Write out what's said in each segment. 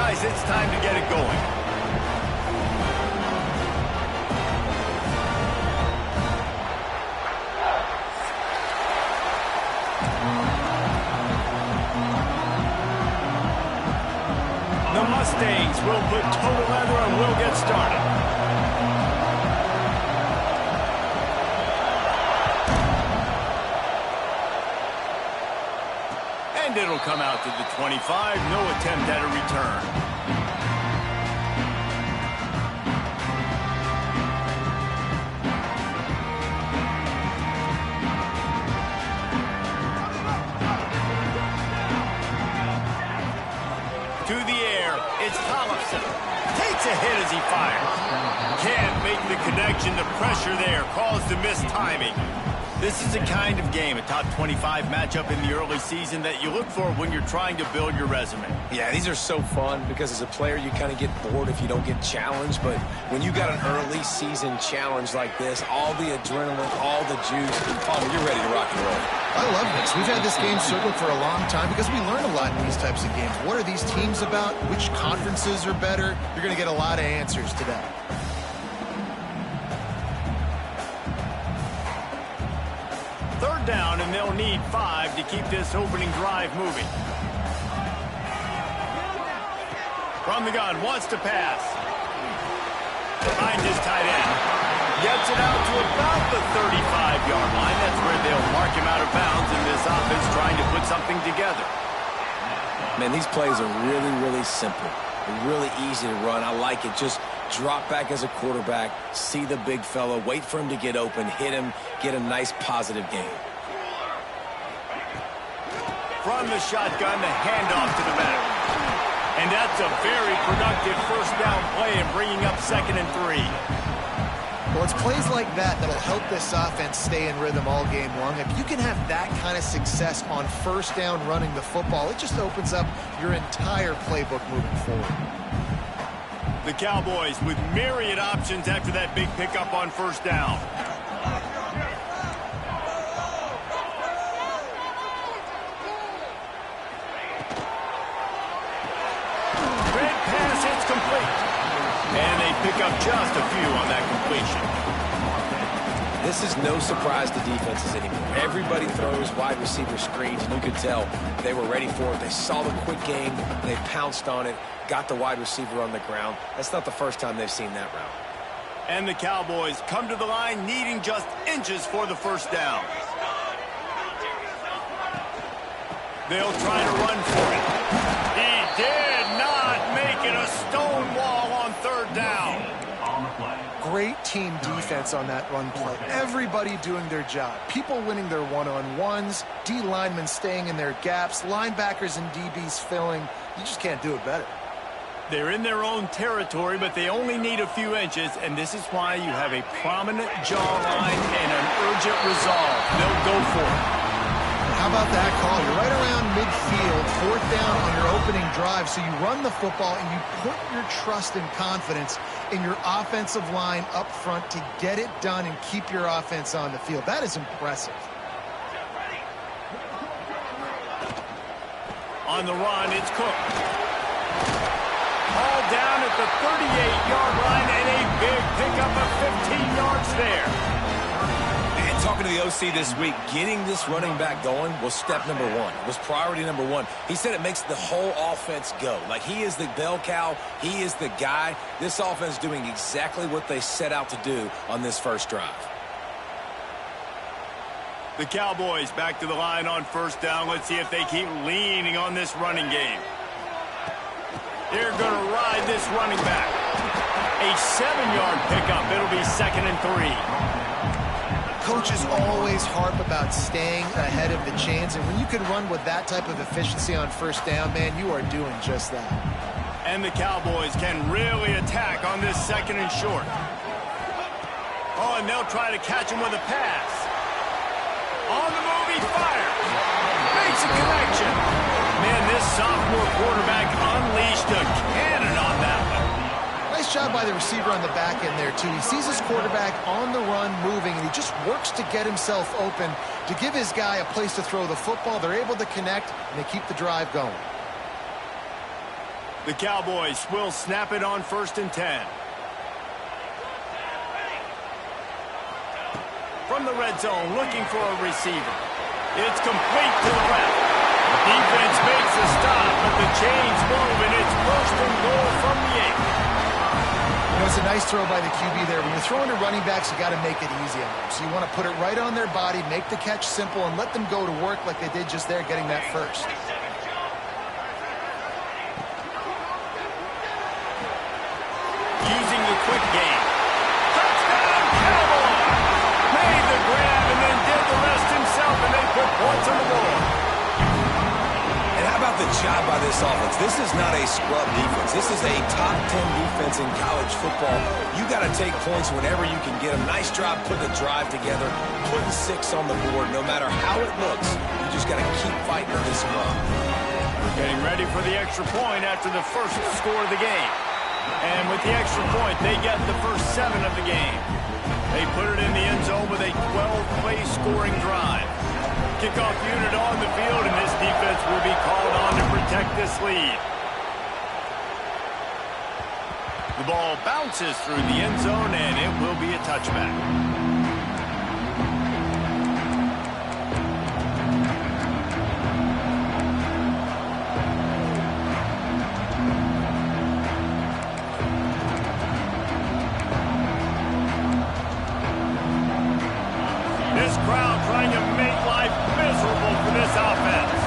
guys, it's time to get it going. The Mustangs will put total leather and will get started. And it'll come out to the 25. No attempt at a return. To the air, it's Collison. Takes a hit as he fires. Can't make the connection. The pressure there caused the missed timing. This is the kind of game, a top 25 matchup in the early season, that you look for when you're trying to build your resume. Yeah, these are so fun because as a player, you kind of get bored if you don't get challenged. But when you got an early season challenge like this, all the adrenaline, all the juice, you're ready to rock and roll. I love this. We've had this game circled for a long time because we learn a lot in these types of games. What are these teams about? Which conferences are better? You're going to get a lot of answers today. Third down, and they'll need 5 to keep this opening drive moving. From the gun, wants to pass. Finds his tight end. Gets it out to about the 35-yard line. That's where they'll mark him out of bounds in this offense trying to put something together. Man, these plays are really, really simple. They're really easy to run. I like it. Just drop back as a quarterback, see the big fella, wait for him to get open, hit him, get a nice positive gain. From the shotgun, the handoff to the back. And that's a very productive first down play and bringing up 2nd and 3. Well, it's plays like that that'll help this offense stay in rhythm all game long. If you can have that kind of success on first down running the football, it just opens up your entire playbook moving forward. The Cowboys with myriad options after that big pickup on first down. Great pass, it's complete. And they pick up just a few on that completion. This is no surprise to defenses anymore. Everybody throws wide receiver screens, and you could tell they were ready for it. They saw the quick game. They pounced on it, got the wide receiver on the ground. That's not the first time they've seen that route. And the Cowboys come to the line needing just inches for the first down. They'll try to run for it. He did not make it. A stone wall on third down. Great team defense on that run play. Everybody doing their job. People winning their one-on-ones, D linemen staying in their gaps, linebackers and DBs filling. You just can't do it better. They're in their own territory, but they only need a few inches, and this is why you have a prominent jawline and an urgent resolve. They'll go for it. How about that call? You're right around midfield, 4th down on your opening drive, so you run the football and you put your trust and confidence in your offensive line up front to get it done and keep your offense on the field. That is impressive. On the run, it's Cook. All down at the 38-yard line, and a big pickup of 15 yards there. And talking to the OC this week, getting this running back going was step number 1. It was priority number 1. He said it makes the whole offense go. Like, he is the bell cow. He is the guy. This offense doing exactly what they set out to do on this first drive. The Cowboys back to the line on first down. Let's see if they keep leaning on this running game. They're going to ride this running back. A 7-yard pickup. It'll be 2nd and 3. Coaches always harp about staying ahead of the chains, and when you can run with that type of efficiency on first down, man, you are doing just that. And the Cowboys can really attack on this 2nd and short. Oh, and they'll try to catch him with a pass. On the move, he fires. Makes a connection. Man, this sophomore quarterback unleashed a cannon on that one. Nice job by the receiver on the back end there, too. He sees his quarterback on the run moving, and he just works to get himself open to give his guy a place to throw the football. They're able to connect, and they keep the drive going. The Cowboys will snap it on 1st and 10. From the red zone, looking for a receiver. It's complete to the left. Defense makes a stop, but the chains move, and it's 1st and goal from the 8. You know, it's a nice throw by the QB there. When you're throwing to running backs, you got to make it easy on them. So you want to put it right on their body, make the catch simple, and let them go to work like they did just there, getting that first. Using the quick game. Touchdown, Cowboys! Made the grab and then did the rest himself, and they put points on the board. And how about the job by this offense? This is not a scrub defense. This is a top 10 defense in college football. You got to take points whenever you can get them. Nice job putting a drive together, putting 6 on the board. No matter how it looks, you just got to keep fighting for this one. We're getting ready for the extra point after the first score of the game. And with the extra point, they get the first 7 of the game. They put it in the end zone with a 12-play scoring drive. Kickoff unit on the field, and this defense will be called on to protect this lead. The ball bounces through the end zone, and it will be a touchback. This crowd trying to make life miserable for this offense.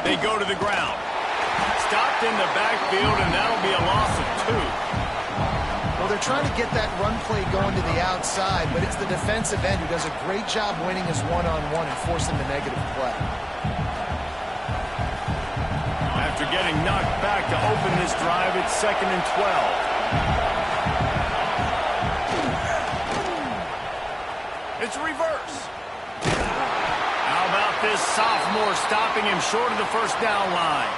They go to the ground. Stopped in the backfield, and that'll be a loss of 2. Well, they're trying to get that run play going to the outside, but it's the defensive end who does a great job winning his one-on-one and forcing the negative play. After getting knocked back to open this drive, it's 2nd and 12. It's a reverse. How about this sophomore stopping him short of the first down line?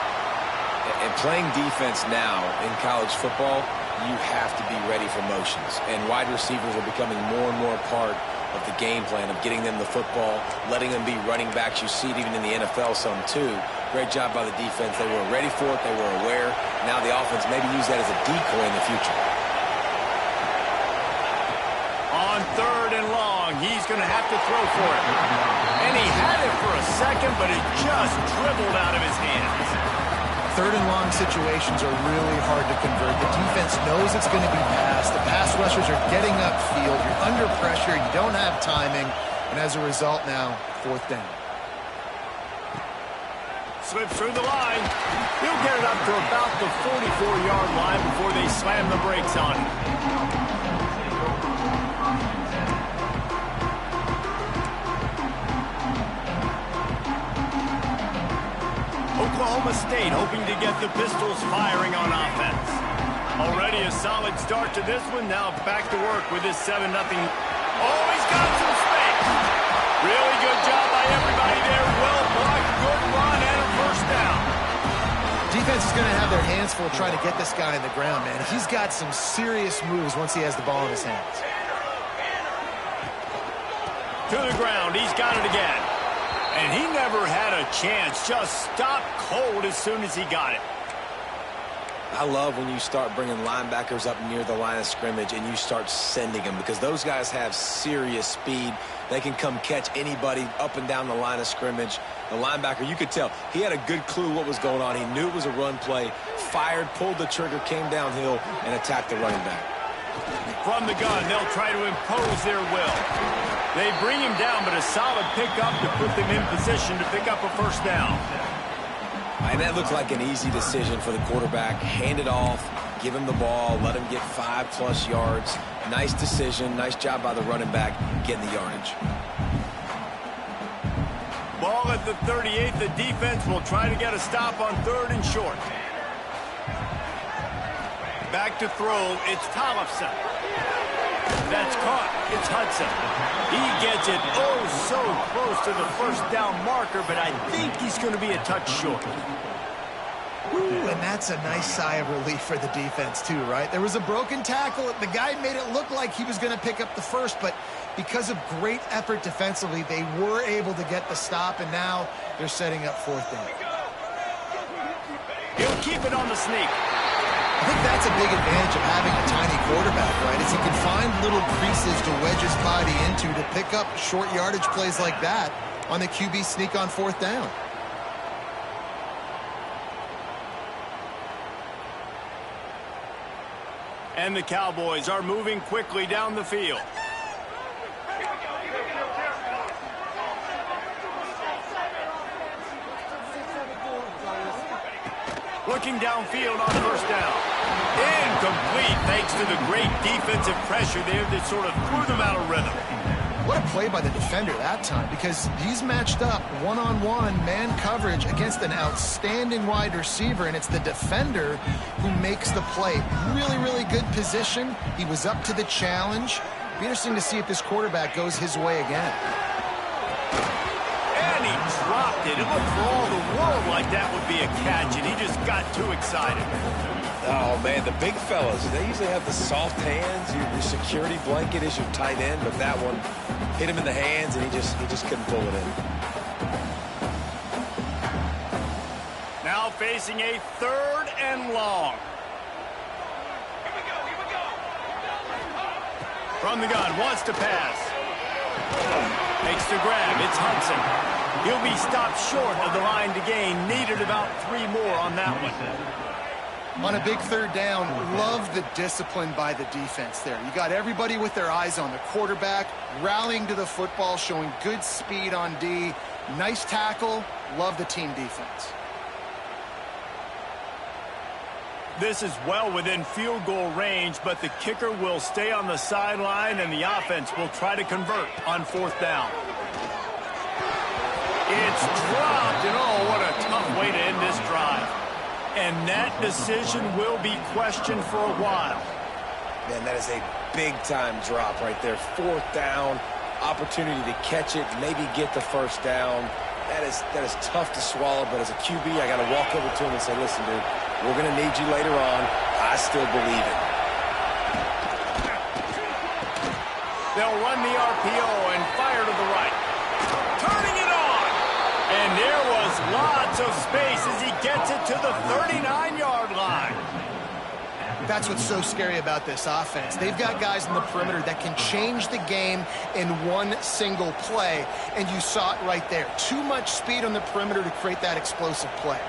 And playing defense now in college football, you have to be ready for motions. And wide receivers are becoming more and more part of the game plan of getting them the football, letting them be running backs. You see it even in the NFL some too. Great job by the defense. They were ready for it. They were aware. Now the offense maybe use that as a decoy in the future. On 3rd and long, he's going to have to throw for it. And he had it for a second, but it just dribbled out of his hands. 3rd and long situations are really hard to convert. The defense knows it's going to be passed. The pass rushers are getting upfield. You're under pressure. You don't have timing. And as a result now, 4th down. Slips through the line. He'll get it up to about the 44-yard line before they slam the brakes on him. Oklahoma State hoping to get the Pistols firing on offense. Already a solid start to this one. Now back to work with this 7-0. Oh, he's got some space. Really good job by everybody there. Well blocked, good run, and a first down. Defense is going to have their hands full trying to get this guy on the ground, man. He's got some serious moves once he has the ball in his hands. To the ground. He's got it again. And he never had a chance. Just stopped cold as soon as he got it. I love when you start bringing linebackers up near the line of scrimmage and you start sending them, because those guys have serious speed. They can come catch anybody up and down the line of scrimmage. The linebacker, you could tell, he had a good clue what was going on. He knew it was a run play, fired, pulled the trigger, came downhill, and attacked the running back. From the gun, they'll try to impose their will. They bring him down, but a solid pickup to put them in position to pick up a first down. And that looked like an easy decision for the quarterback. Hand it off, give him the ball, let him get 5+ yards. Nice decision, nice job by the running back getting the yardage. Ball at the 38. The defense will try to get a stop on 3rd and short. Back to throw, it's Tollefson. That's caught. It's Hudson. He gets it so close to the first down marker, but I think he's going to be a touch short. Ooh, and that's a nice sigh of relief for the defense too, right? There was a broken tackle. The guy made it look like he was going to pick up the first, but because of great effort defensively, they were able to get the stop, and now they're setting up 4th down. keep it on the sneak. I think that's a big advantage of having a tiny quarterback, right? Is he can find little creases to wedge his body into to pick up short yardage plays like that on the QB sneak on 4th down. And the Cowboys are moving quickly down the field. Looking downfield on 1st down. Incomplete thanks to the great defensive pressure there that sort of threw them out of rhythm. What a play by the defender that time, because he's matched up one-on-one man coverage against an outstanding wide receiver, and it's the defender who makes the play. Really, really good position. He was up to the challenge. Be interesting to see if this quarterback goes his way again. And he dropped it. It looked for all the world like that would be a catch, and he just got too excited. Oh, man, the big fellas, they usually have the soft hands. Your security blanket is your tight end, but that one hit him in the hands, and he just couldn't pull it in. Now facing a 3rd and long. From the gun, wants to pass. Makes the grab. It's Hudson. He'll be stopped short of the line to gain. Needed about 3 more on that one. On a big 3rd down, love the discipline by the defense there. You got everybody with their eyes on the quarterback, rallying to the football, showing good speed on D. Nice tackle. Love the team defense. This is well within field goal range, but the kicker will stay on the sideline, and the offense will try to convert on 4th down. It's dropped, and oh, what a tough way to end this drive. And that decision will be questioned for a while. Man, that is a big-time drop right there. 4th down, opportunity to catch it, maybe get the 1st down. That is tough to swallow, but as a QB, I got to walk over to him and say, listen, dude, we're going to need you later on. I still believe it. They'll run the RPO and fire to the right. Turning it on! And there was lots of space as he gets it to the 39-yard line. That's what's so scary about this offense. They've got guys in the perimeter that can change the game in one single play, and you saw it right there. Too much speed on the perimeter to create that explosive play.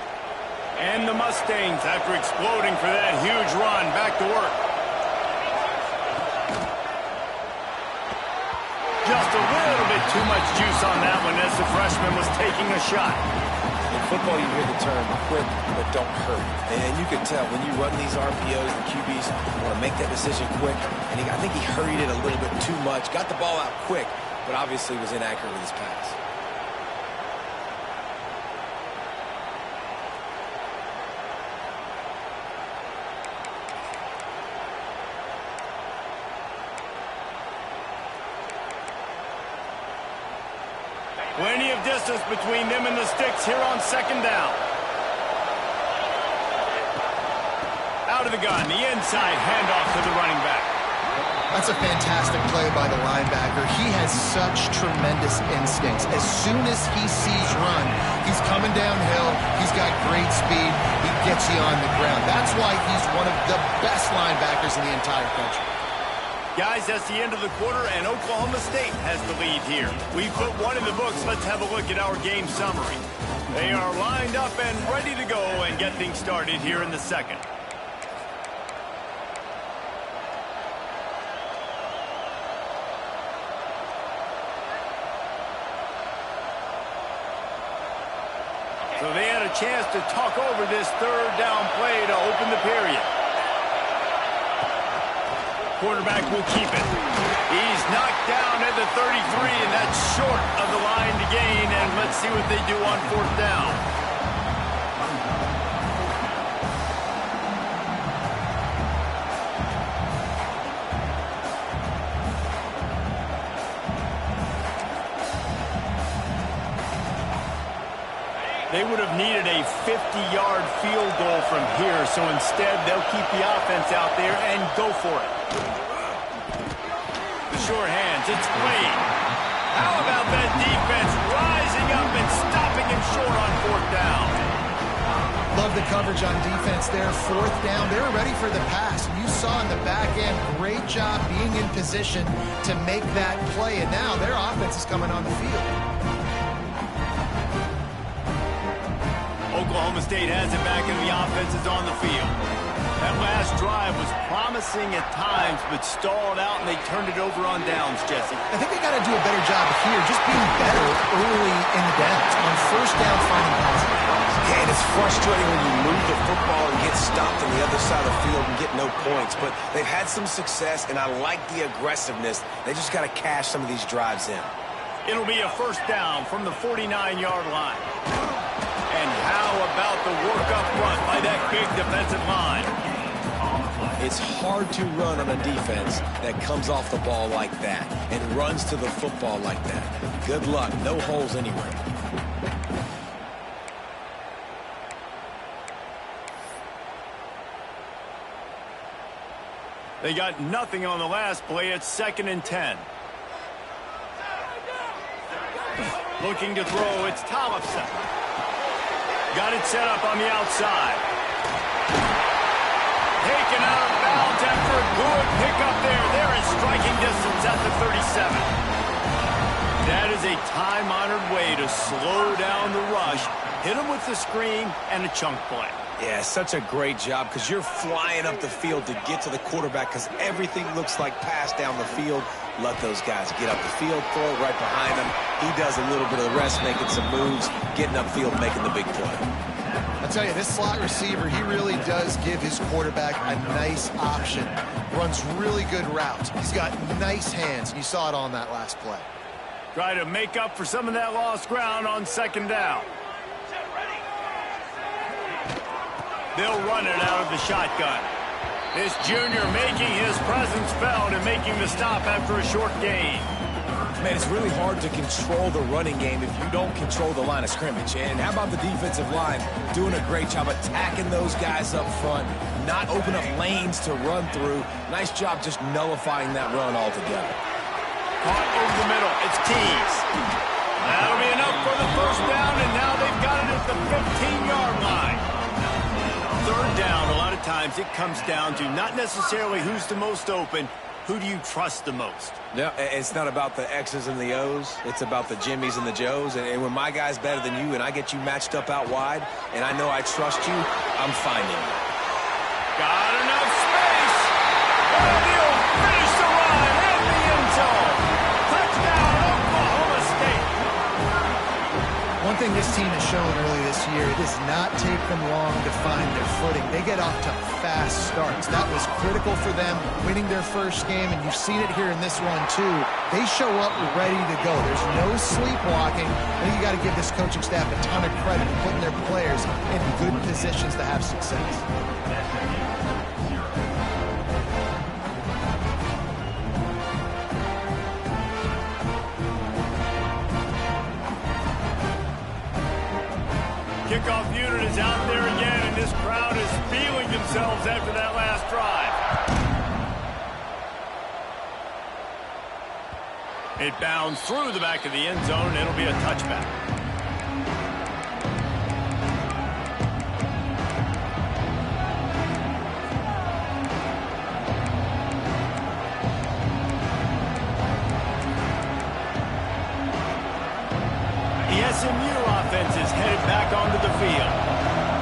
And the Mustangs, after exploding for that huge run, back to work. Just a little bit too much juice on that one as the freshman was taking a shot. In football, you hear the term quick, but don't hurt. And you can tell when you run these RPOs, the QBs want to make that decision quick. And I think he hurried it a little bit too much. Got the ball out quick, but obviously was inaccurate with his pass. Plenty of distance between them and the sticks here on 2nd down. Out of the gun, the inside handoff to the running back. That's a fantastic play by the linebacker. He has such tremendous instincts. As soon as he sees run, he's coming downhill. He's got great speed. He gets you on the ground. That's why he's one of the best linebackers in the entire country. Guys, that's the end of the quarter, and Oklahoma State has the lead here. We've put one in the books. Let's have a look at our game summary. They are lined up and ready to go and get things started here in the 2nd. So they had a chance to talk over this 3rd down play to open the period. Quarterback will keep it. He's knocked down at the 33, and that's short of the line to gain. And let's see what they do on 4th down. They would have needed a 50-yard field goal from here, so instead they'll keep the offense out there and go for it. The sure hands, it's Wade. How about that defense rising up and stopping him short on 4th down? Love the coverage on defense there. Fourth down. They were ready for the pass. You saw in the back end, great job being in position to make that play. And now their offense is coming on the field. Oklahoma State has it back, and the offense is on the field. That last drive was promising at times, but stalled out, and they turned it over on downs, Jesse. I think they got to do a better job here, just being better early in the downs. On first down, finding positive. Yeah, and it's frustrating when you move the football and get stopped on the other side of the field and get no points. But they've had some success, and I like the aggressiveness. They just got to cash some of these drives in. It'll be a first down from the 49-yard line. And how about the work up front by that big defensive line? It's hard to run on a defense that comes off the ball like that and runs to the football like that. Good luck. No holes anywhere. They got nothing on the last play. It's 2nd and 10. Looking to throw. It's Tollefson. Got it set up on the outside. Taken out of bounds after a good pickup there. They're in striking distance at the 37. That is a time-honored way to slow down the rush, hit them with the screen, and a chunk play. Yeah, such a great job because you're flying up the field to get to the quarterback because everything looks like pass down the field. Let those guys get up the field, throw it right behind him. He does a little bit of the rest, making some moves, getting upfield, making the big play. I'll tell you, this slot receiver, he really does give his quarterback a nice option. Runs really good routes. He's got nice hands. You saw it on that last play. Try to make up for some of that lost ground on 2nd down. They'll run it out of the shotgun. This junior making his presence felt and making the stop after a short gain. Man, it's really hard to control the running game if you don't control the line of scrimmage. And how about the defensive line doing a great job attacking those guys up front, not open up lanes to run through. Nice job just nullifying that run altogether. Caught over the middle. It's Keys. That'll be enough for the first down, and now they've got it at the 15-yard line. 3rd down, a lot of times it comes down to not necessarily who's the most open, who do you trust the most? Yeah, it's not about the X's and the O's. It's about the Jimmies and the Joes. And when my guy's better than you and I get you matched up out wide and I know I trust you, I'm finding you. Got enough space. And he'll finish the run in the end zone. Touchdown, Oklahoma State. One thing this team has shown early this year, it does not take them long to find their footing. They get off to fast starts. That was critical for them winning their first game, and you've seen it here in this one too. They show up ready to go. There's no sleepwalking. I think you got to give this coaching staff a ton of credit for putting their players in good positions to have success. Kickoff unit is out there again, and this crowd is feeling themselves after that last drive. It bounds through the back of the end zone, and it'll be a touchback. The SMU offense is headed back onto the field.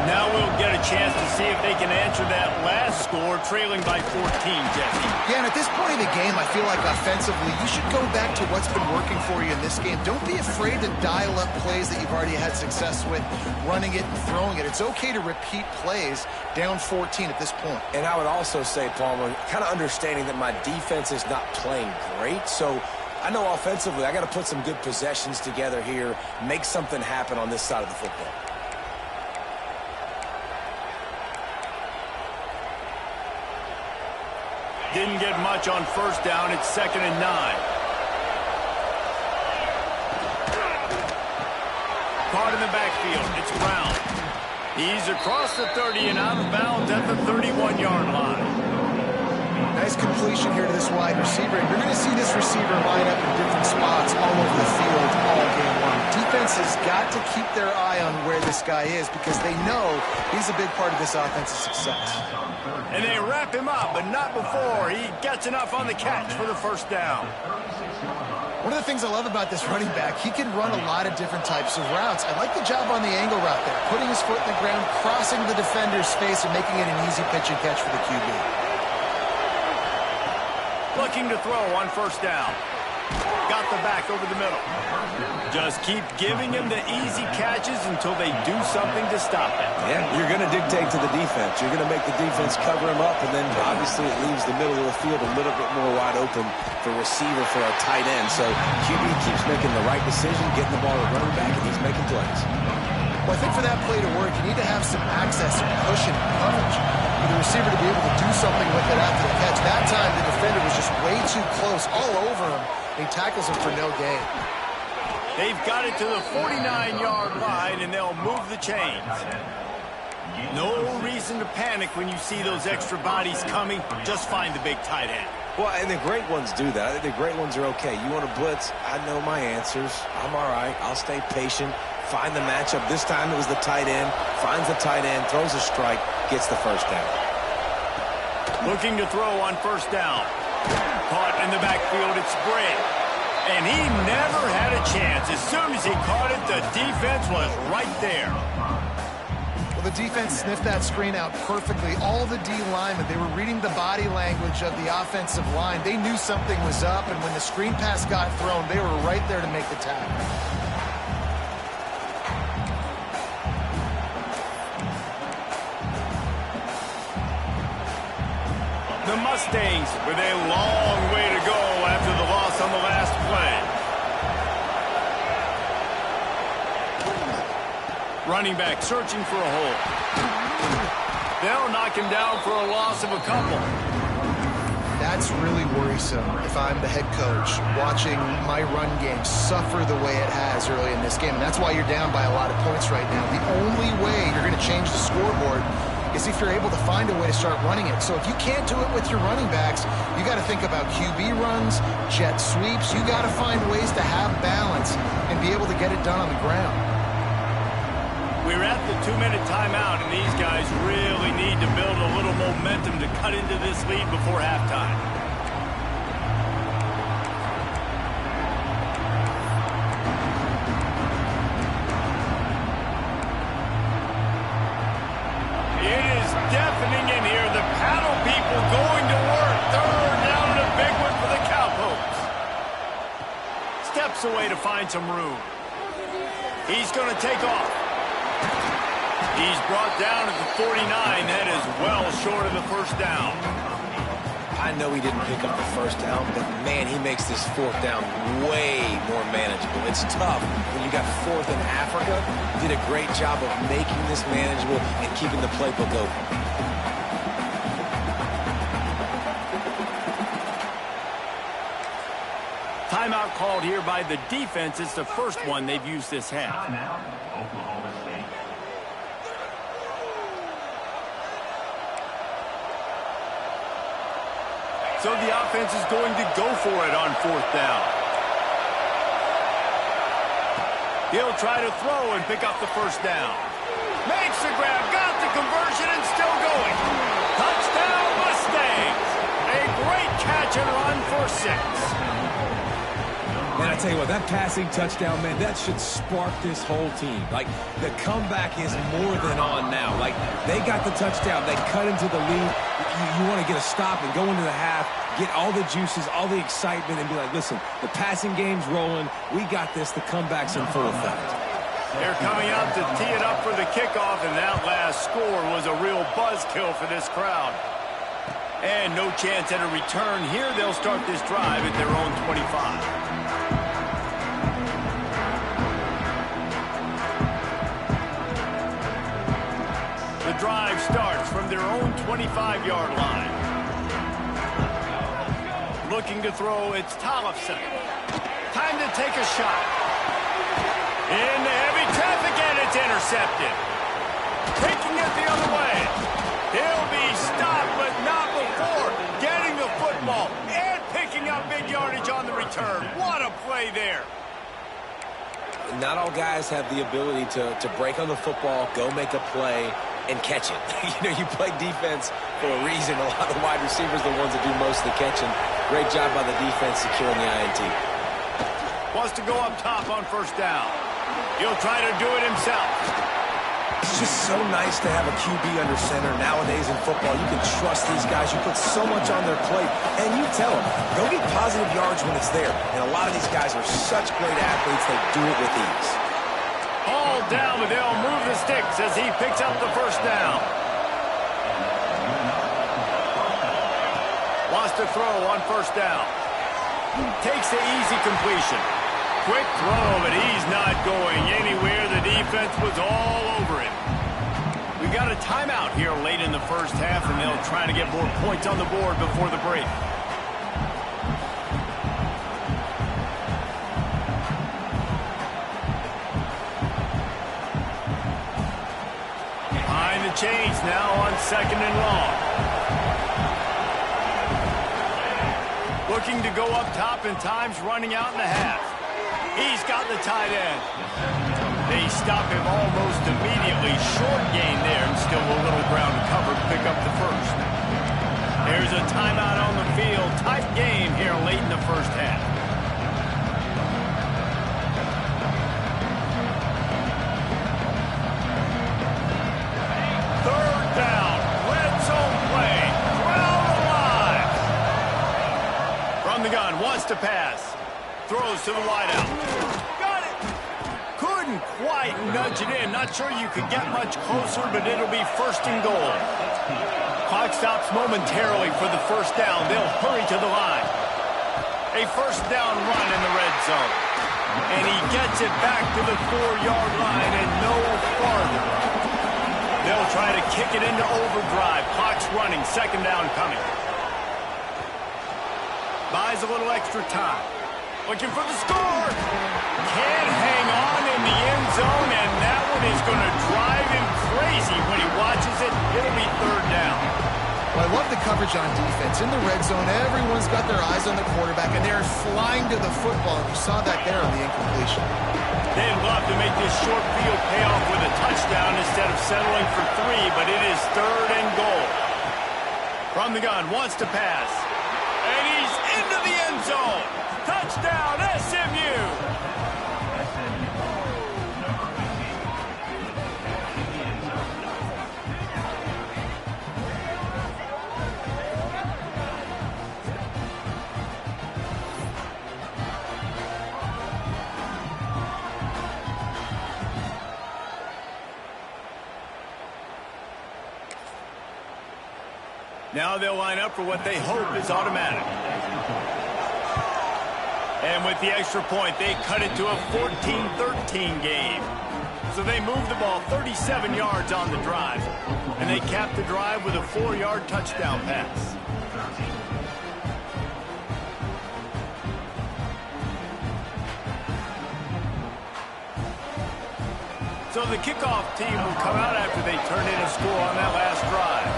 Now we'll get a chance to see if they can answer that last score, trailing by 14, Jesse. Yeah, and at this point in the game, I feel like offensively, you should go back to what's been working for you in this game. Don't be afraid to dial up plays that you've already had success with, running it and throwing it. It's okay to repeat plays down 14 at this point. And I would also say, Palmer, kind of understanding that my defense is not playing great, so I know offensively I got to put some good possessions together here, make something happen on this side of the football. Didn't get much on first down. It's 2nd and 9. Caught in the backfield. It's Brown. He's across the 30 and out of bounds at the 31-yard line. Nice completion here to this wide receiver. You're going to see this receiver line up in different spots all over the field all game long. defense has got to keep their eye on where this guy is because they know he's a big part of this offense's success. And they wrap him up, but not before he gets enough on the catch for the first down. One of the things I love about this running back, he can run a lot of different types of routes. I like the job on the angle route there, putting his foot in the ground, crossing the defender's face, and making it an easy pitch and catch for the QB. Looking to throw on first down. Got the back over the middle. Just keep giving him the easy catches until they do something to stop it. Yeah, you're going to dictate to the defense. You're going to make the defense cover him up, and then obviously it leaves the middle of the field a little bit more wide open for receiver for a tight end. So QB keeps making the right decision, getting the ball to running back, and he's making plays. Well, I think for that play to work, you need to have some access, some cushion and coverage for the receiver to be able to do something with it after the catch. That time, the defender was just way too close, all over him. He tackles him for no gain. They've got it to the 49-yard line, and they'll move the chains. No reason to panic when you see those extra bodies coming. Just find the big tight end. Well, and the great ones do that. I think the great ones are okay. You want to blitz? I know my answers. I'm all right. I'll stay patient. Find the matchup. This time it was the tight end. Finds the tight end, throws a strike, gets the first down. Looking to throw on first down. Caught in the backfield, it's Bray. And he never had a chance. As soon as he caught it, the defense was right there. Well, the defense sniffed that screen out perfectly. All the D linemen, they were reading the body language of the offensive line. They knew something was up, and when the screen pass got thrown, they were right there to make the tackle. The Mustangs with a long way to go after the loss on the last play. Running back searching for a hole. They'll knock him down for a loss of a couple. That's really worrisome if I'm the head coach watching my run game suffer the way it has early in this game. And that's why you're down by a lot of points right now. The only way you're going to change the scoreboard is if you're able to find a way to start running it. So if you can't do it with your running backs, you got to think about QB runs, jet sweeps. You got to find ways to have balance and be able to get it done on the ground. We're at the 2-minute timeout, and these guys really need to build a little momentum to cut into this lead before halftime. It is deafening in here. The paddle people going to work. Third down and a big one for the Cowpokes. Steps away to find some room. He's going to take off. He's brought down at the 49. That is well short of the first down. I know he didn't pick up the first down, but, man, he makes this fourth down way more manageable. It's tough when you got fourth in Africa. Did a great job of making this manageable and keeping the playbook open. Timeout called here by the defense. It's the first one they've used this half. So the offense is going to go for it on fourth down. He'll try to throw and pick up the first down. Makes the grab, got the conversion, and still going. Touchdown, Mustangs. A great catch and run for 6. Man, I tell you what, that passing touchdown, man, that should spark this whole team. Like, the comeback is more than on now. Like, they got the touchdown. They cut into the lead. You want to get a stop and go into the half, get all the juices, all the excitement, and be like, listen, the passing game's rolling. We got this. The comeback's in full effect. They're coming out to tee it up for the kickoff, and that last score was a real buzzkill for this crowd. And no chance at a return here. They'll start this drive at their own 25. The drive starts from their own 25-yard line. Looking to throw, it's Tollefson. Time to take a shot. Into heavy traffic, and it's intercepted. Taking it the other way. He'll be stopped, but not before getting the football and picking up big yardage on the return. What a play there. not all guys have the ability to break on the football, go make a play, and catch it. You play defense for a reason. A lot of the wide receivers are the ones that do most of the catching. Great job by the defense securing the INT. Wants to go up top on first down. He'll try to do it himself. It's just so nice to have a QB under center. Nowadays in football, you can trust these guys. You put so much on their plate, and you tell them, go get positive yards when it's there. And a lot of these guys are such great athletes, they do it with ease. All down, but they'll move the sticks as he picks up the first down. Wants to throw on first down. Takes the easy completion. Quick throw, but he's not going anywhere. The defense was all over him. We've got a timeout here late in the first half, and they'll try to get more points on the board before the break. Behind the chains now on second and long. Looking to go up top, and time's running out in the half. He's got the tight end. They stop him almost immediately. Short gain there, and still a little ground to cover to pick up the first. There's a timeout on the field. Tight game here late in the first half. Third down. Red zone play. Crowd alive. From the gun, wants to pass. Throws to the wideout. Got it. Couldn't quite nudge it in. Not sure you could get much closer, but it'll be first and goal. Clock stops momentarily for the first down. They'll hurry to the line. A first down run in the red zone. And he gets it back to the 4-yard line and no farther. They'll try to kick it into overdrive. Clock's running. Second down coming. Buys a little extra time. Looking for the score. Can't hang on in the end zone, and that one is going to drive him crazy when he watches it. It'll be third down. Well, I love the coverage on defense. In the red zone, everyone's got their eyes on the quarterback, and they're flying to the football. You saw that there on the incompletion. They'd love to make this short field pay off with a touchdown instead of settling for 3, but it is third and goal. From the gun, wants to pass. And he's into the end zone. Touchdown, SMU! Now they'll line up for what they hope is automatic. And with the extra point, they cut it to a 14-13 game. So they move the ball 37 yards on the drive. And they cap the drive with a 4-yard touchdown pass. So the kickoff team will come out after they turn in a score on that last drive.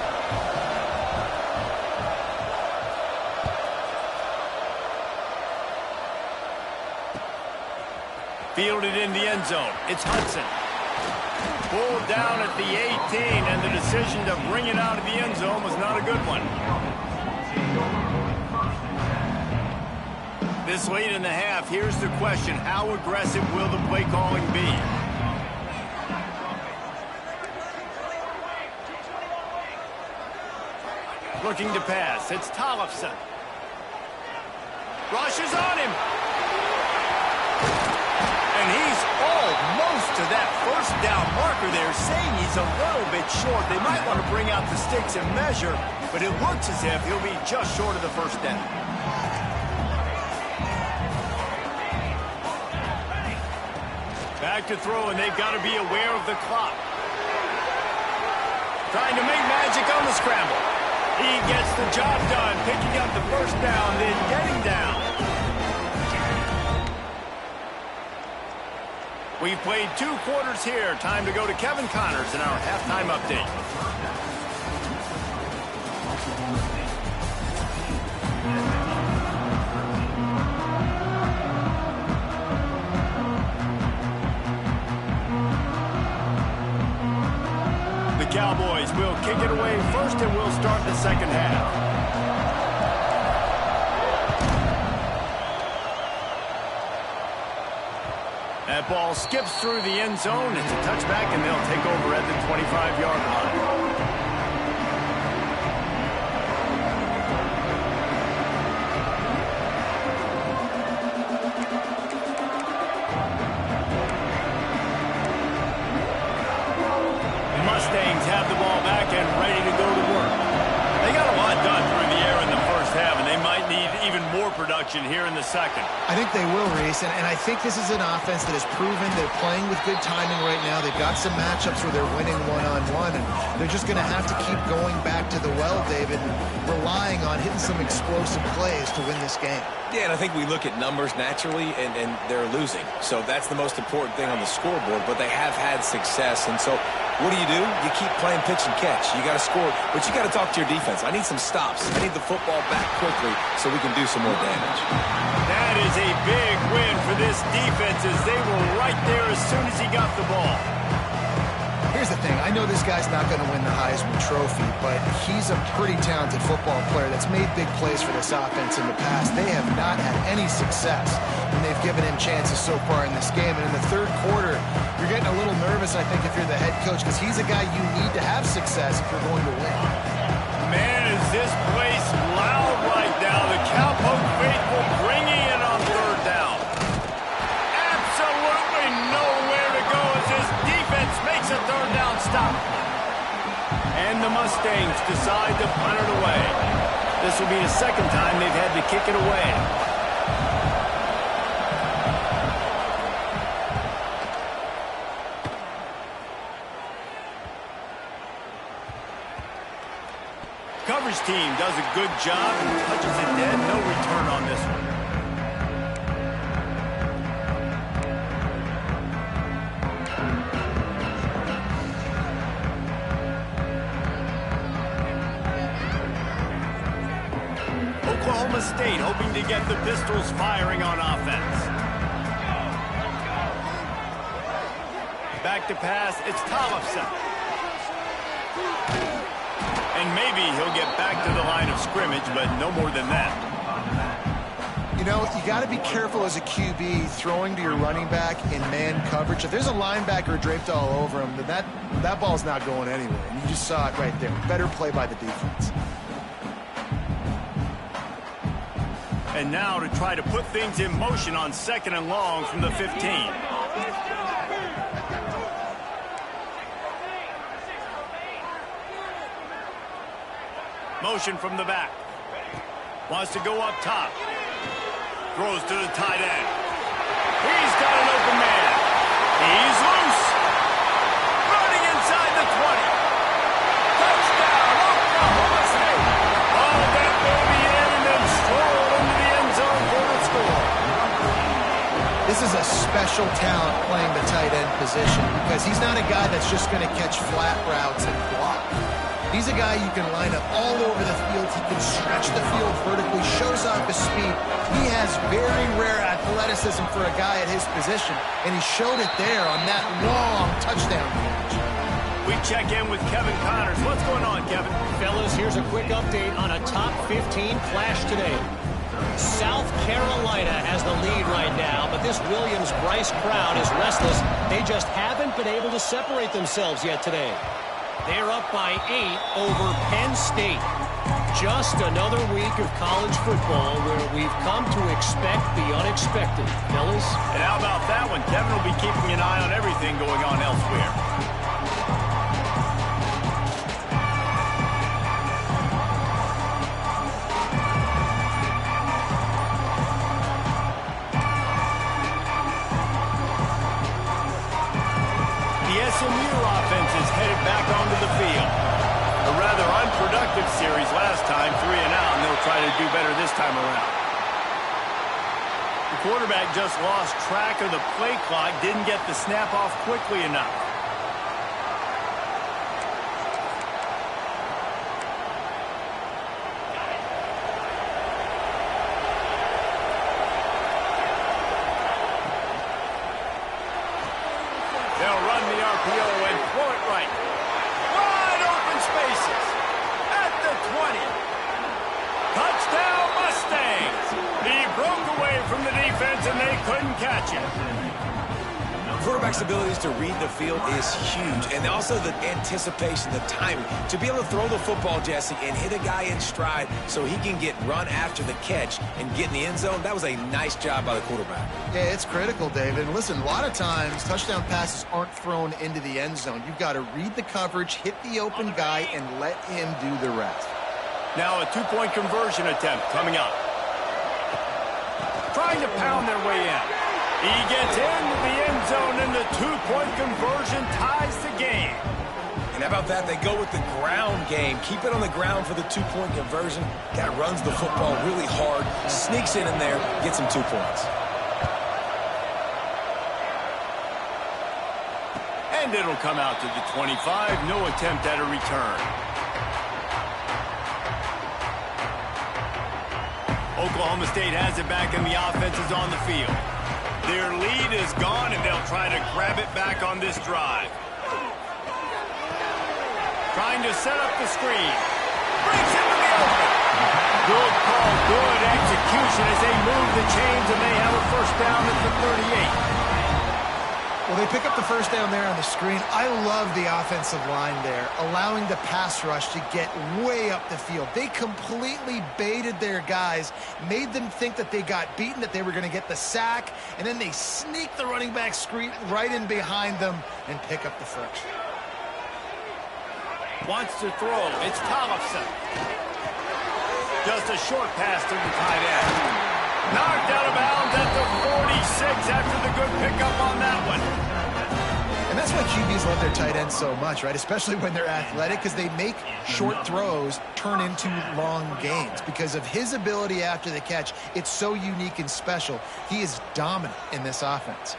Fielded in the end zone. It's Hudson. Pulled down at the 18, and the decision to bring it out of the end zone was not a good one. This late in the half, here's the question. How aggressive will the play calling be? Looking to pass. It's Tollefson. Rushes on him. And he's almost to that first down marker there, saying he's a little bit short. They might want to bring out the sticks and measure, but it looks as if he'll be just short of the first down. Back to throw, and they've got to be aware of the clock. Trying to make magic on the scramble. He gets the job done, picking up the first down, then getting down. We've played 2 quarters here. Time to go to Kevin Connors in our halftime update. Cowboys will kick it away first, and we'll start the second half. That ball skips through the end zone. It's a touchback, and they'll take over at the 25-yard line. Mustangs have the ball back and ready to go to work. They got a lot done through the air in the first half, and they might need even more production here in the second. I think they will, Reese, and I think this is an offense that has proven they're playing with good timing right now. They've got some matchups where they're winning one-on-one, and they're just going to have to keep going back to the well, David, and relying on hitting some explosive plays to win this game. Yeah, and I think we look at numbers naturally, and they're losing. So that's the most important thing on the scoreboard, but they have had success. And so what do? You keep playing pitch and catch. You got to score, but you got to talk to your defense. I need some stops. I need the football back quickly so we can do some more damage. That is a big win for this defense as they were right there as soon as he got the ball. Here's the thing. I know this guy's not going to win the Heisman Trophy, but he's a pretty talented football player that's made big plays for this offense in the past. They have not had any success, and they've given him chances so far in this game. And in the third quarter, you're getting a little nervous, I think, if you're the head coach, because he's a guy you need to have success if you're going to win. Man, is this place loud right now. The Cowpoke faithful bringing it on third down. Absolutely nowhere to go as this defense makes a third down stop. And the Mustangs decide to punt it away. This will be the second time they've had to kick it away. Coverage team does a good job and touches it dead. No return on this one. Oklahoma State hoping to get the Pistols firing on offense. Back to pass. It's Thompson. And maybe he'll get back to the line of scrimmage, but no more than that. You know, you got to be careful as a QB throwing to your running back in man coverage. If there's a linebacker draped all over him, then that ball's not going anywhere. And you just saw it right there. Better play by the defense. And now to try to put things in motion on second and long from the 15. Motion from the back. Wants to go up top. Throws to the tight end. He's got an open man. He's loose. Running inside the 20. Touchdown, Oklahoma State. Oh, that will be in and then strolled into the end zone for the score. This is a special talent playing the tight end position because he's not a guy that's just going to catch flat routes and block. He's a guy you can line up all over the field. He can stretch the field vertically, shows off his speed. He has very rare athleticism for a guy at his position, and he showed it there on that long touchdown catch. We check in with Kevin Connors. What's going on, Kevin? Fellas, here's a quick update on a top 15 clash today. South Carolina has the lead right now, but this Williams-Bryce crowd is restless. They just haven't been able to separate themselves yet today. They're up by 8 over Penn State. Just another week of college football where we've come to expect the unexpected, fellas. And how about that one? Kevin will be keeping an eye on everything going on elsewhere. SMU offense is headed back onto the field. A rather unproductive series last time, 3 and out, and they'll try to do better this time around. The quarterback just lost track of the play clock, didn't get the snap off quickly enough. They'll run the RPO and throw it right. Wide couldn't catch it. Quarterback's abilities to read the field is huge, and also the anticipation, the timing. To be able to throw the football, Jesse, and hit a guy in stride so he can get run after the catch and get in the end zone, that was a nice job by the quarterback. Yeah, it's critical, David. And listen, a lot of times touchdown passes aren't thrown into the end zone. You've got to read the coverage, hit the open guy, and let him do the rest. Now a two-point conversion attempt coming up. Trying to pound their way in. He gets into the end zone, and the two-point conversion ties the game. And how about that? They go with the ground game. Keep it on the ground for the two-point conversion. Guy runs the football really hard, sneaks in there, gets him 2 points. And it'll come out to the 25. No attempt at a return. Oklahoma State has it back, and the offense is on the field. Their lead is gone, and they'll try to grab it back on this drive. Trying to set up the screen. Breaks into the open. Good call, good execution as they move the chains, and they have a first down at the 38. Well, they pick up the first down there on the screen. I love the offensive line there, allowing the pass rush to get way up the field. They completely baited their guys, made them think that they got beaten, that they were going to get the sack, and then they sneak the running back screen right in behind them and pick up the first. Wants to throw. It's Tollefson. Just a short pass to the tight end. Knocked out of bounds at the 46 after the good pickup on that one. And that's why QBs love their tight ends so much, right? Especially when they're athletic, because they make short throws turn into long gains. Because of his ability after the catch, it's so unique and special. He is dominant in this offense.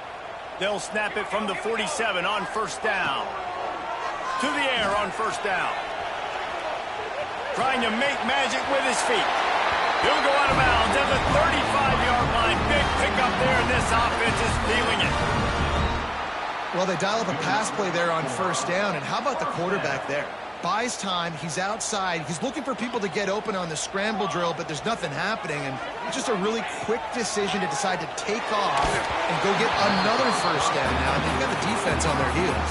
They'll snap it from the 47 on first down. To the air on first down. Trying to make magic with his feet. He'll go out of bounds at the 35-yard line. Big pickup there, and this offense is feeling it. Well, they dial up a pass play there on first down, and how about the quarterback there? Buys time, he's outside, he's looking for people to get open on the scramble drill, but there's nothing happening, and it's just a really quick decision to decide to take off and go get another first down now, and they've got the defense on their heels.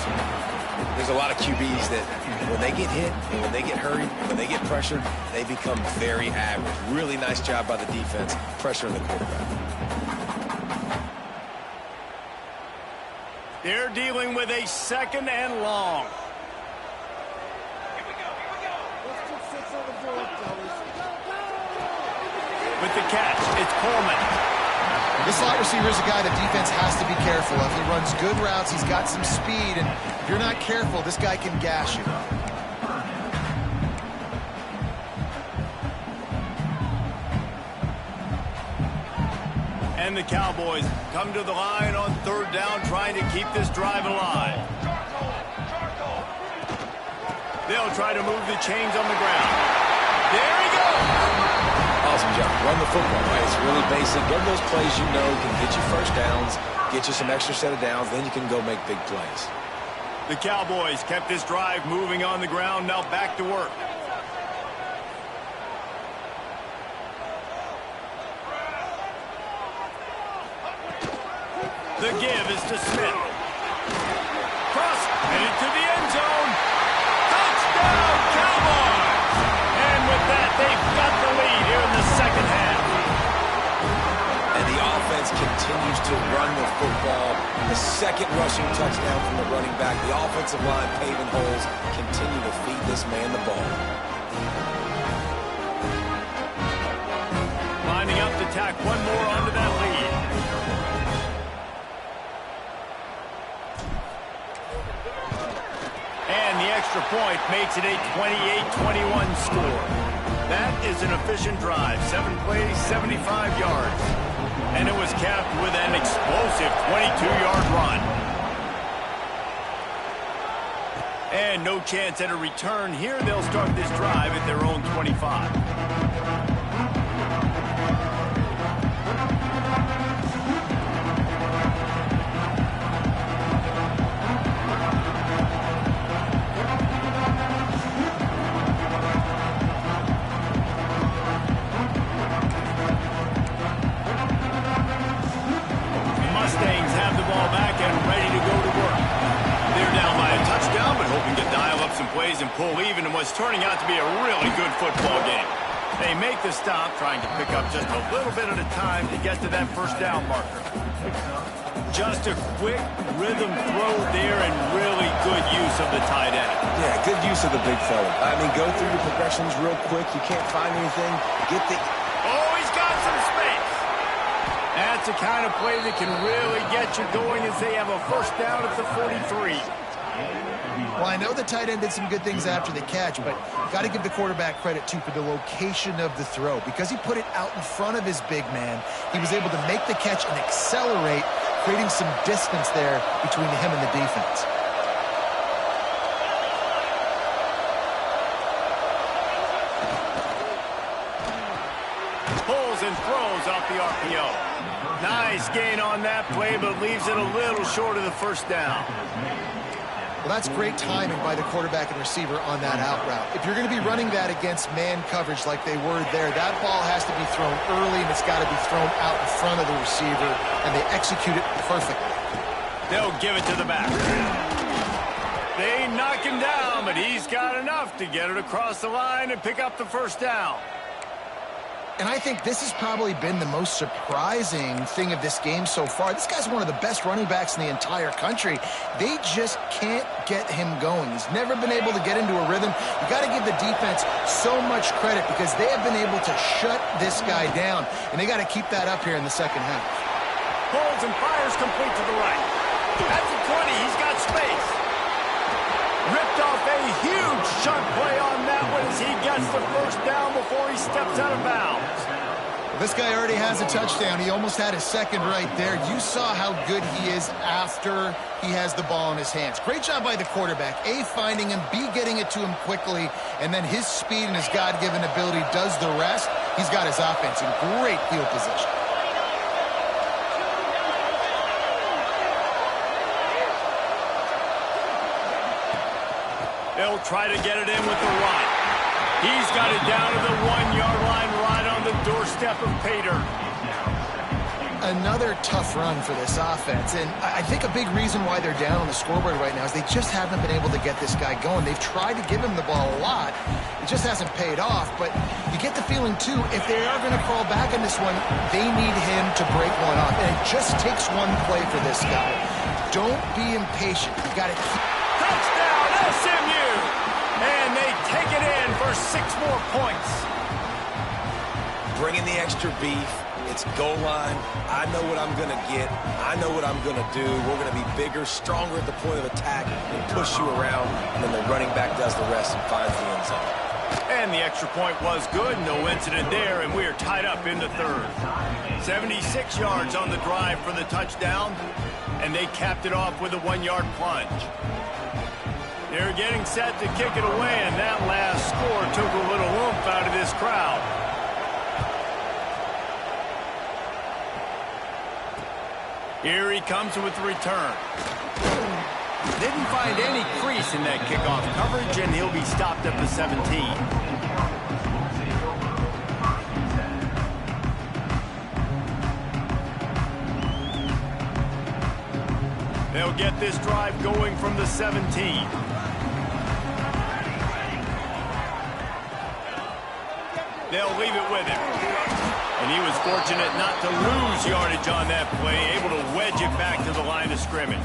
There's a lot of QBs that when they get hit, and when they get hurried, when they get pressured, they become very average. Really nice job by the defense, pressuring the quarterback. They're dealing with a second and long. With the catch, it's Coleman. This slot receiver is a guy the defense has to be careful of. He runs good routes, he's got some speed, and if you're not careful, this guy can gash you. And the Cowboys come to the line on third down, trying to keep this drive alive. They'll try to move the chains on the ground. There he goes! Awesome job. Run the football, right? It's really basic. Get those plays you know can get you first downs, get you some extra set of downs, then you can go make big plays. The Cowboys kept this drive moving on the ground, now back to work. The give is to Smith. Cross, headed to the end zone. Touchdown, Cowboys! And with that, they've got the lead here in the second half. And the offense continues to run the football. The second rushing touchdown from the running back. The offensive line paving holes. Continue to feed this man the ball. Lining up to tack one more onto that lead. And the extra point makes it a 28-21 score. That is an efficient drive. 7 plays, 75 yards. And it was capped with an explosive 22-yard run. And no chance at a return here. They'll start this drive at their own 25. plays and pull even in what's turning out to be a really good football game. They make the stop, trying to pick up just a little bit at a time to get to that first down marker. Just a quick rhythm throw there and really good use of the tight end. Yeah, good use of the big fella. I mean, go through your progressions real quick. You can't find anything. Get the... Oh, he's got some space. That's the kind of play that can really get you going as they have a first down at the 43. Well, I know the tight end did some good things after the catch, but got to give the quarterback credit, too, for the location of the throw. Because he put it out in front of his big man, he was able to make the catch and accelerate, creating some distance there between him and the defense. Pulls and throws off the RPO. Nice gain on that play, but leaves it a little short of the first down. Well, that's great timing by the quarterback and receiver on that out route. If you're going to be running that against man coverage like they were there, that ball has to be thrown early, and it's got to be thrown out in front of the receiver, and they execute it perfectly. They'll give it to the back. They knock him down, but he's got enough to get it across the line and pick up the first down. And I think this has probably been the most surprising thing of this game so far. This guy's one of the best running backs in the entire country. They just can't get him going. He's never been able to get into a rhythm. You got to give the defense so much credit because they have been able to shut this guy down, and they got to keep that up here in the second half. Pulls and fires complete to the right. At the 20, he's got space. Ripped off a huge shunt play on that one as he gets the first down before he steps out of bounds. This guy already has a touchdown. He almost had his second right there. You saw how good he is after he has the ball in his hands. Great job by the quarterback. A, finding him, B, getting it to him quickly, and then his speed and his God-given ability does the rest. He's got his offense in great field position. They'll try to get it in with the run. He's got it down to the 1-yard line right on the doorstep of Pater. Another tough run for this offense, and I think a big reason why they're down on the scoreboard right now is they just haven't been able to get this guy going. They've tried to give him the ball a lot. It just hasn't paid off, but you get the feeling, too, if they are going to crawl back in this one, they need him to break one off, and it just takes one play for this guy. Don't be impatient. You got to keep... Touchdown, SMU! And they take it in for 6 more points. Bring in the extra beef. It's goal line. I know what I'm going to get. I know what I'm going to do. We're going to be bigger, stronger at the point of attack and push you around, and then the running back does the rest and finds the end zone. And the extra point was good. No incident there, and we are tied up in the third. 76 yards on the drive for the touchdown, and they capped it off with a 1-yard plunge. They're getting set to kick it away, and that last score took a little oomph out of this crowd. Here he comes with the return. Didn't find any crease in that kickoff coverage, and he'll be stopped at the 17. They'll get this drive going from the 17. They'll leave it with him. And he was fortunate not to lose yardage on that play, able to wedge it back to the line of scrimmage.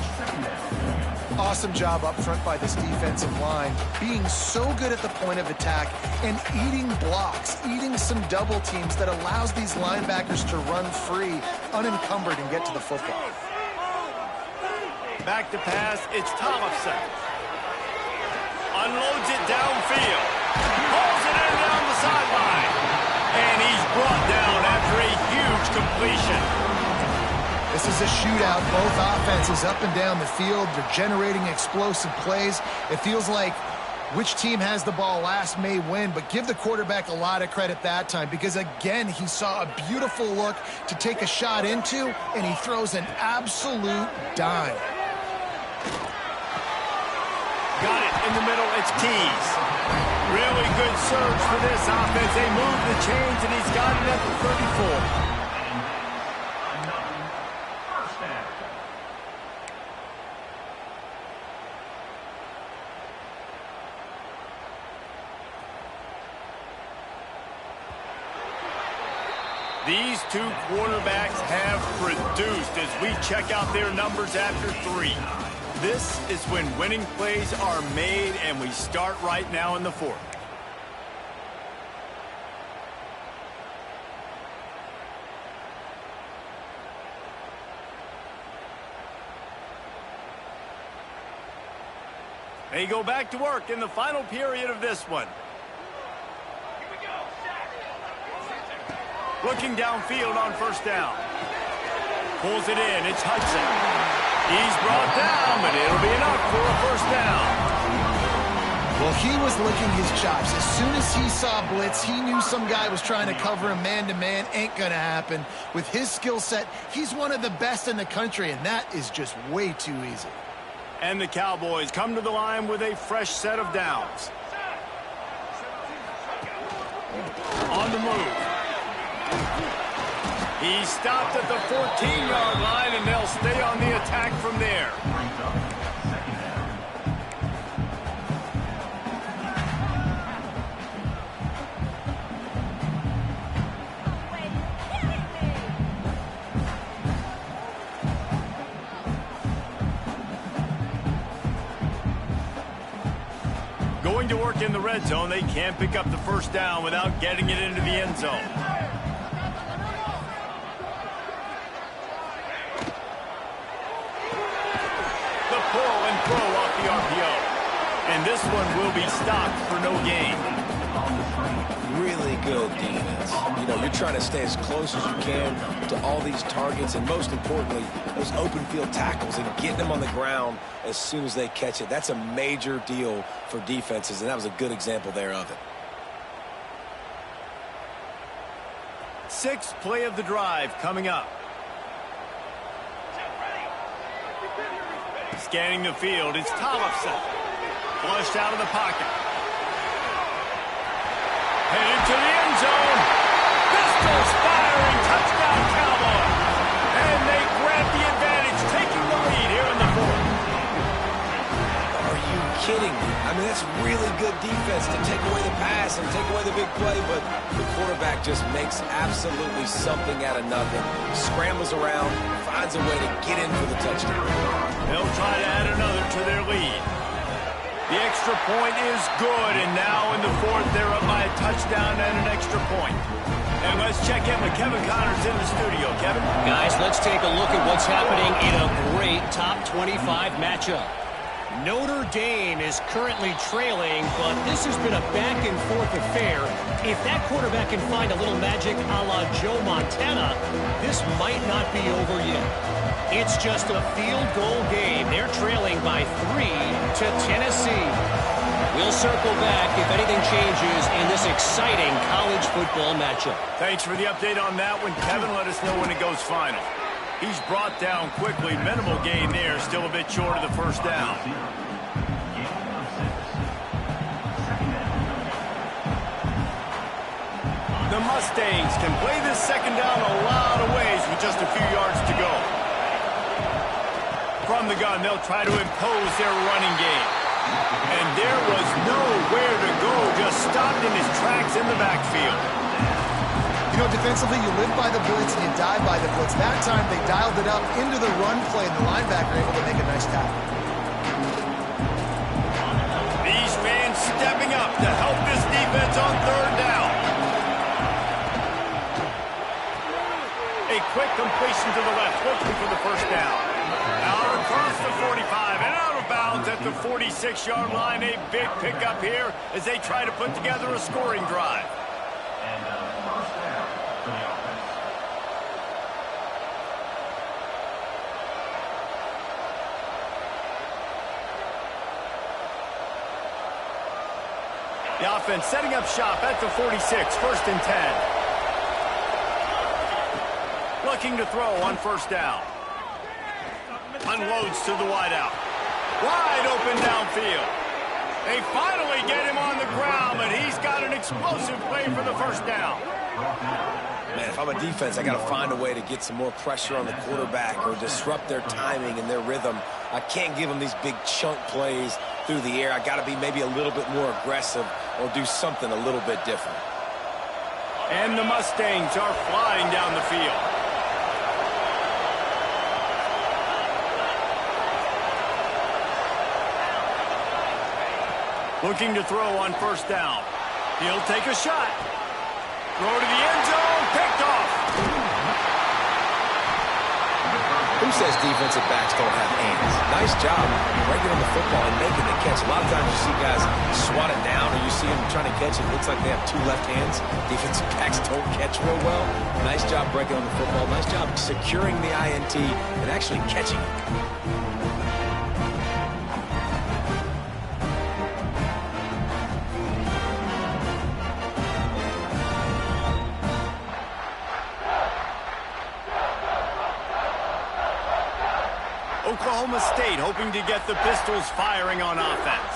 Awesome job up front by this defensive line, being so good at the point of attack and eating blocks, eating some double teams that allows these linebackers to run free, unencumbered, and get to the football. Back to pass, it's Thompson. Unloads it downfield. Pulls it in down the sideline. And he's brought down after a huge completion. This is a shootout. Both offenses up and down the field. They're generating explosive plays. It feels like which team has the ball last may win, but give the quarterback a lot of credit that time because, again, he saw a beautiful look to take a shot into, and he throws an absolute dime. Got it in the middle. It's Keys. Really good surge for this offense. They move the chains, and he's got it at the 34. These two quarterbacks have produced as we check out their numbers after 3. This is when winning plays are made, and we start right now in the 4th. They go back to work in the final period of this one. Looking downfield on first down. Pulls it in. It's Hudson. He's brought down, but it'll be enough for a first down. Well, he was licking his chops. As soon as he saw blitz, he knew some guy was trying to cover him man-to-man. Ain't going to happen. With his skill set, he's one of the best in the country, and that is just way too easy. And the Cowboys come to the line with a fresh set of downs. On the move. He stopped at the 14-yard line, and they'll stay on the attack from there. Going to work in the red zone, they can't pick up the first down without getting it into the end zone. The pull and throw off the RPO. And this one will be stopped for no gain. Really good defense. You know, you're trying to stay as close as you can to all these targets, and most importantly, those open field tackles and getting them on the ground as soon as they catch it. That's a major deal for defenses, and that was a good example there of it. 6th play of the drive coming up. Scanning the field, it's Tollefson. Flushed out of the pocket. Headed to the end zone. Pistols firing. Touchdown, Cowboys. And they grab the advantage, taking the lead here in the 4th. Are you kidding me? I mean, that's really good defense to take away the pass and take away the big play, but the quarterback just makes absolutely something out of nothing. Scrambles around, finds a way to get in for the touchdown. They'll try to add another to their lead. The extra point is good, and now in the 4th, they're up by a touchdown and an extra point. And let's check in with Kevin Connors in the studio. Kevin? Guys, let's take a look at what's happening in a great top 25 matchup. Notre Dame is currently trailing, but this has been a back-and-forth affair. If that quarterback can find a little magic a la Joe Montana, this might not be over yet. It's just a field goal game. They're trailing by 3 to Tennessee. We'll circle back if anything changes in this exciting college football matchup. Thanks for the update on that one. Kevin, let us know when it goes final. He's brought down quickly. Minimal gain there. Still a bit short of the first down. The Mustangs can play this second down a lot of ways with just a few yards to go. From the gun, they'll try to impose their running game. And there was nowhere to go, just stopped in his tracks in the backfield. You know, defensively, you live by the blitz and you die by the blitz. That time, they dialed it up into the run play, and the linebacker able to make a nice tackle. These fans stepping up to help this defense on 3rd down. A quick completion to the left, looking for the first down. Out across the 45 and out of bounds at the 46-yard line. A big pickup here as they try to put together a scoring drive. The offense setting up shop at the 46, 1st and 10. Looking to throw on first down. Unloads to the wideout. Wide open downfield. They finally get him on the ground, but he's got an explosive play for the first down. Man, if I'm a defense, I got to find a way to get some more pressure on the quarterback or disrupt their timing and their rhythm. I can't give them these big chunk plays through the air. I got to be maybe a little bit more aggressive or do something a little bit different. And the Mustangs are flying down the field. Looking to throw on first down. He'll take a shot. Throw to the end zone. Picked off. Who says defensive backs don't have hands? Nice job breaking on the football and making the catch. A lot of times you see guys swat it down or you see them trying to catch it. It looks like they have two left hands. Defensive backs don't catch real well. Nice job breaking on the football. Nice job securing the INT and actually catching it. Oklahoma State hoping to get the Pistols firing on offense.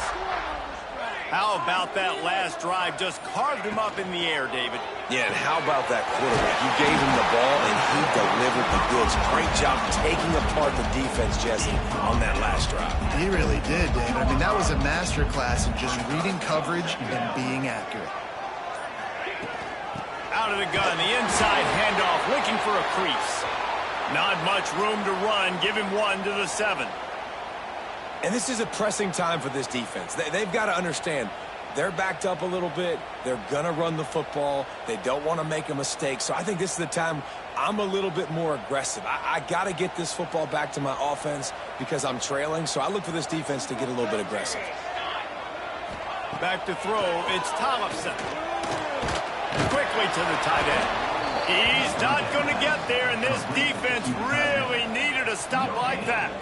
How about that last drive? Just carved him up in the air, David. Yeah, and how about that quarterback? You gave him the ball, and he delivered the goods. Great job taking apart the defense, Jesse, on that last drive. He really did, David. I mean, that was a masterclass in just reading coverage and being accurate. Out of the gun, the inside handoff, looking for a crease. Not much room to run. Give him 1 to the 7. And this is a pressing time for this defense. They've got to understand they're backed up a little bit. They're going to run the football. They don't want to make a mistake. So I think this is the time I'm a little bit more aggressive. I got to get this football back to my offense because I'm trailing. So I look for this defense to get a little bit aggressive. Back to throw. It's Tollefson. Quickly to the tight end. He's not going to get there, and this defense really needed a stop like that.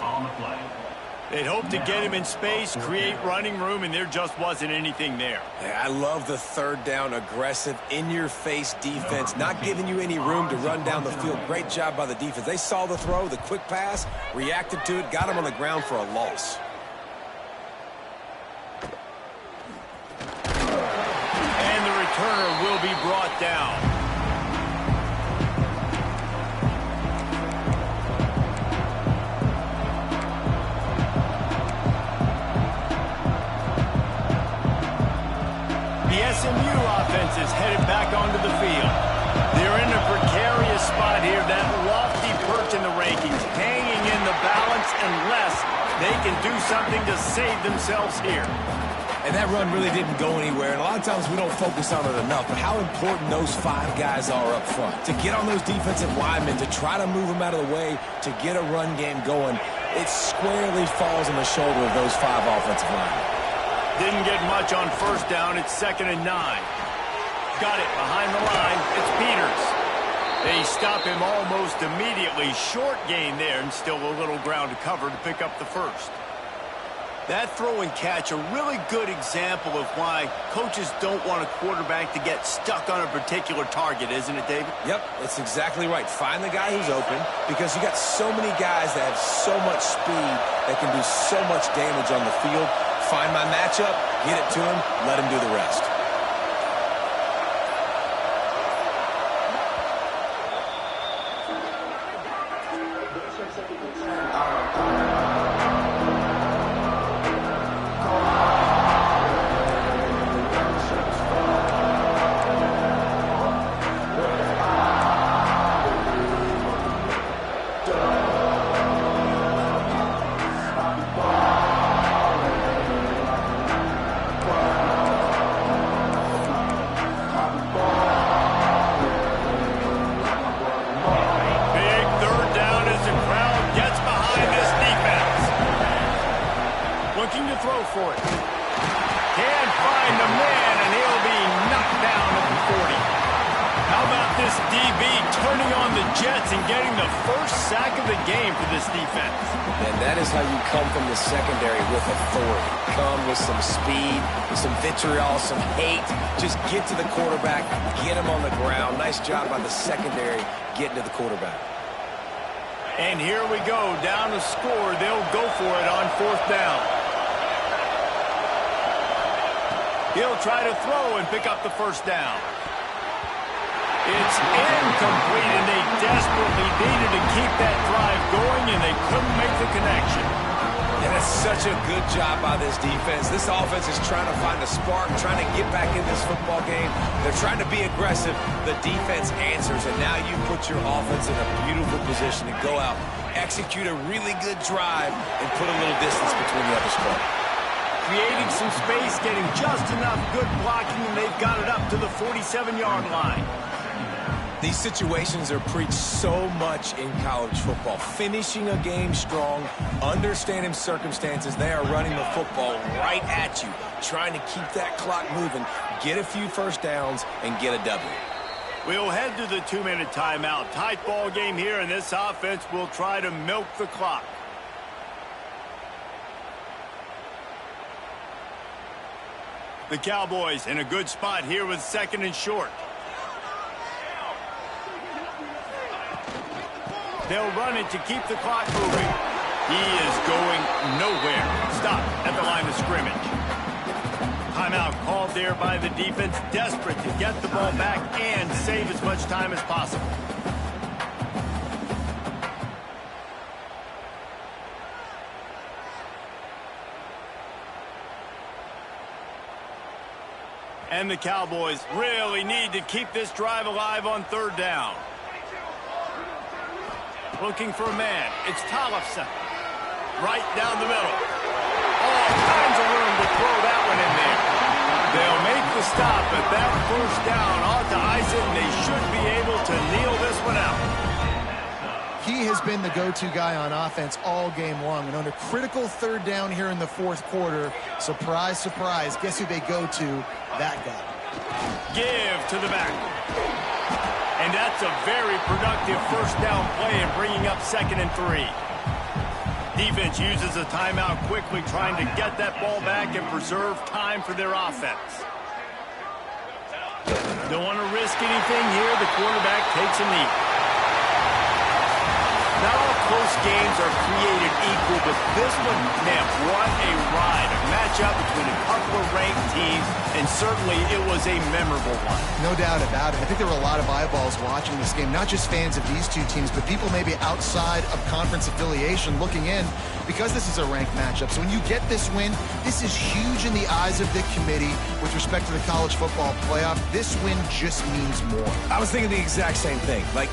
They'd hoped to get him in space, create running room, and there just wasn't anything there. Yeah, I love the third down, aggressive, in-your-face defense, not giving you any room to run down the field. Great job by the defense. They saw the throw, the quick pass, reacted to it, got him on the ground for a loss. And the returner will be brought down. The SMU offense is headed back onto the field. They're in a precarious spot here, that lofty perch in the rankings, hanging in the balance unless they can do something to save themselves here. And that run really didn't go anywhere, and a lot of times we don't focus on it enough, but how important those 5 guys are up front. To get on those defensive linemen, to try to move them out of the way, to get a run game going, it squarely falls on the shoulder of those 5 offensive linemen. Didn't get much on first down. It's 2nd and 9. Got it behind the line. It's Peters. They stop him almost immediately. Short gain there, and still a little ground to cover to pick up the first. That throw and catch, a really good example of why coaches don't want a quarterback to get stuck on a particular target, isn't it, David? Yep, that's exactly right. Find the guy who's open because you got so many guys that have so much speed that can do so much damage on the field. Find my matchup, get it to him, let him do the rest. And that is how you come from the secondary with authority. Come with some speed, with some vitriol, some hate. Just get to the quarterback, get him on the ground. Nice job by the secondary getting to the quarterback. And here we go, down to score. They'll go for it on 4th down. He'll try to throw and pick up the first down. It's incomplete, and they desperately needed to keep that drive going, and they couldn't make the connection. And it's such a good job by this defense. This offense is trying to find a spark, trying to get back in this football game. They're trying to be aggressive. The defense answers, and now you put your offense in a beautiful position to go out, execute a really good drive, and put a little distance between the other squad. Creating some space, getting just enough good blocking, and they've got it up to the 47-yard line. These situations are preached so much in college football. Finishing a game strong, understanding circumstances. They are running the football right at you, trying to keep that clock moving, get a few first downs, and get a W. We'll head to the 2-minute timeout. Tight ball game here, and this offense will try to milk the clock. The Cowboys in a good spot here with 2nd and short. They'll run it to keep the clock moving. He is going nowhere. Stop at the line of scrimmage. Timeout called there by the defense, desperate to get the ball back and save as much time as possible. And the Cowboys really need to keep this drive alive on 3rd down. Looking for a man. It's Tollefson. Right down the middle. All kinds of room to throw that one in there. They'll make the stop, but that 1st down ought to ice it, and they should be able to kneel this one out. He has been the go-to guy on offense all game long. And on a critical 3rd down here in the 4th quarter, surprise, surprise, guess who they go to? That guy. Give to the back. And that's a very productive 1st down play and bringing up 2nd and 3. Defense uses a timeout quickly, trying to get that ball back and preserve time for their offense. Don't want to risk anything here. The quarterback takes a knee. Not all close games are created equal, but this one, man, what a ride. A matchup between a couple of ranked teams, and certainly it was a memorable one. No doubt about it. I think there were a lot of eyeballs watching this game, not just fans of these two teams, but people maybe outside of conference affiliation looking in because this is a ranked matchup. So when you get this win, this is huge in the eyes of the committee with respect to the college football playoff. This win just means more. I was thinking the exact same thing. Like,